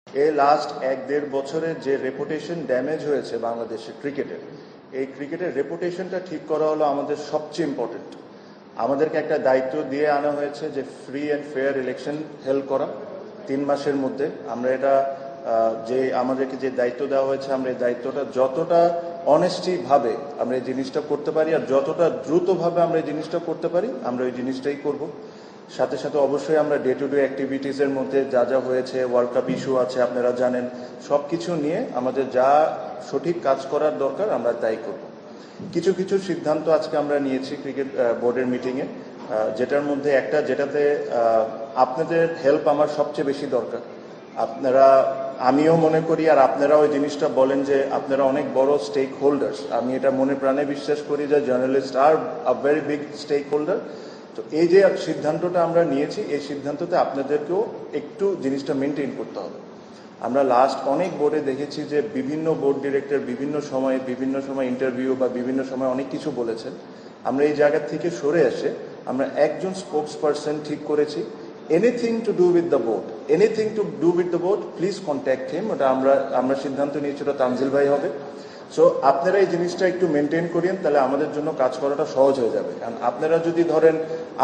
এই লাস্ট 1-1.5 বছরে যে রেপুটেশন ড্যামেজ হয়েছে বাংলাদেশের ক্রিকেটের, এই ক্রিকেটের রেপুটেশনটা ঠিক করা হলো আমাদের সবচেয়ে ইম্পর্টেন্ট। আমাদেরকে একটা দায়িত্ব দিয়ে আনা হয়েছে যে free and fair election held করা 3 মাসের মধ্যে। আমরা এটা যে আমাদেরকে যে দায়িত্ব দেওয়া হয়েছে, আমরা এই দায়িত্বটা যতটা অনেস্টিভাবে আমরা এই জিনিসটা করতে পারি আর যতটা দ্রুতভাবে আমরা এই জিনিসটা করতে পারি, আমরা ওই জিনিসটাই করব। সাথে সাথে অবশ্যই আমরা ডে টু ডে অ্যাক্টিভিটিসের মধ্যে যা যা হয়েছে, ওয়ার্ল্ড কাপ ইস্যু আছে আপনারা জানেন, সব কিছু নিয়ে আমাদের যা সঠিক কাজ করার দরকার আমরা তাই করব। কিছু কিছু সিদ্ধান্ত আজকে আমরা নিয়েছি ক্রিকেট বোর্ডের মিটিংয়ে, যেটার মধ্যে একটা যেটাতে আপনাদের হেল্প আমার সবচেয়ে বেশি দরকার। আপনারা, আমিও মনে করি আর আপনারা ওই জিনিসটা বলেন যে আপনারা অনেক বড় স্টেক হোল্ডার্স। আমি এটা মনে প্রাণে বিশ্বাস করি যে journalist are a very big stakeholder. তো এই যে সিদ্ধান্তটা আমরা নিয়েছি, এই সিদ্ধান্ততে আপনাদেরকেও একটু জিনিসটা মেনটেন করতে হবে। আমরা লাস্ট অনেক বোর্ডে দেখেছি যে বিভিন্ন বোর্ড ডিরেক্টর বিভিন্ন সময় ইন্টারভিউ বা বিভিন্ন সময় অনেক কিছু বলেছেন। আমরা এই জায়গা থেকে সরে এসে আমরা একজন স্পোক্স পারসন ঠিক করেছি। Anything to do with the board please contact him. ওটা আমরা সিদ্ধান্ত নিয়েছি, ওটা তানজিল ভাই হবে। সো আপনারা এই জিনিসটা একটু মেনটেন করেন, তাহলে আমাদের জন্য কাজ করাটা সহজ হয়ে যাবে। কারণ আপনারা যদি ধরেন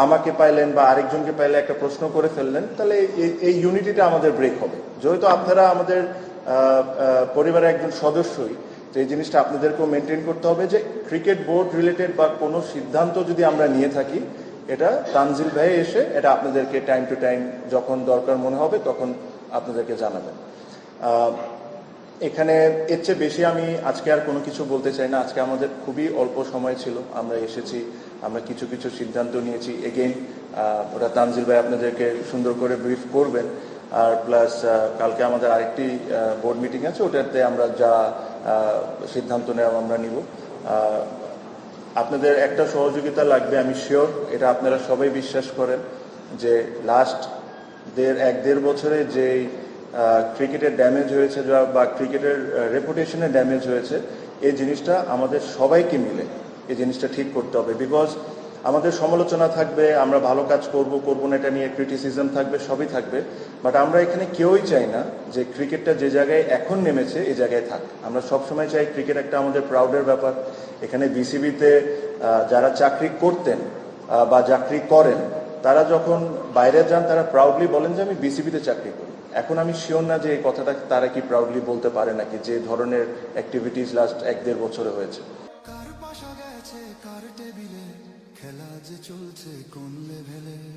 আমাকে পাইলেন বা আরেকজনকে পাইলে একটা প্রশ্ন করে ফেললেন, তাহলে এই ইউনিটিটা আমাদের ব্রেক হবে। যেহেতু আপনারা আমাদের পরিবারের একজন সদস্যই, তো এই জিনিসটা আপনাদেরকেও মেনটেন করতে হবে যে ক্রিকেট বোর্ড রিলেটেড বা কোনো সিদ্ধান্ত যদি আমরা নিয়ে থাকি, এটা তানজিল ভাই এসে এটা আপনাদেরকে টাইম টু টাইম যখন দরকার মনে হবে তখন আপনাদেরকে জানাবেন। এখানে এর চেয়ে বেশি আমি আজকে আর কোনো কিছু বলতে চাই না। আজকে আমাদের খুবই অল্প সময় ছিল, আমরা এসেছি, আমরা কিছু কিছু সিদ্ধান্ত নিয়েছি। এগেইন ওটা তানজিল ভাই আপনাদেরকে সুন্দর করে ব্রিফ করবেন। আর প্লাস কালকে আমাদের আরেকটি বোর্ড মিটিং আছে, ওটাতে আমরা যা সিদ্ধান্ত নেওয়া আমরা নিব। আপনাদের একটা সহযোগিতা লাগবে, আমি শিওর, এটা আপনারা সবাই বিশ্বাস করেন যে লাস্ট 1-1.5 বছরে যে ক্রিকেটের ড্যামেজ হয়েছে বা ক্রিকেটের রেপুটেশনের ড্যামেজ হয়েছে, এই জিনিসটা আমাদের সবাইকে মিলে এই জিনিসটা ঠিক করতে হবে। বিকজ আমাদের সমালোচনা থাকবে, আমরা ভালো কাজ করব না এটা নিয়ে ক্রিটিসিজম থাকবে, সবই থাকবে, বাট আমরা এখানে কেউই চাই না যে ক্রিকেটটা যে জায়গায় এখন নেমেছে এই জায়গায় থাক। আমরা সবসময় চাই ক্রিকেট একটা আমাদের প্রাউডের ব্যাপার। এখানে বিসিবিতে যারা চাকরি করতেন বা চাকরি করেন, তারা যখন বাইরে যান তারা প্রাউডলি বলেন যে আমি বিসিবিতে চাকরি করি। এখন আমি শিওর না যে এই কথাটা তারা কি প্রাউডলি বলতে পারে নাকি, যে ধরনের অ্যাক্টিভিটিস লাস্ট 1-1.5 বছরে হয়েছে। কার পাশা গেছে কার টেবিলে, খেলা যে চলছে কোন লেভেলে।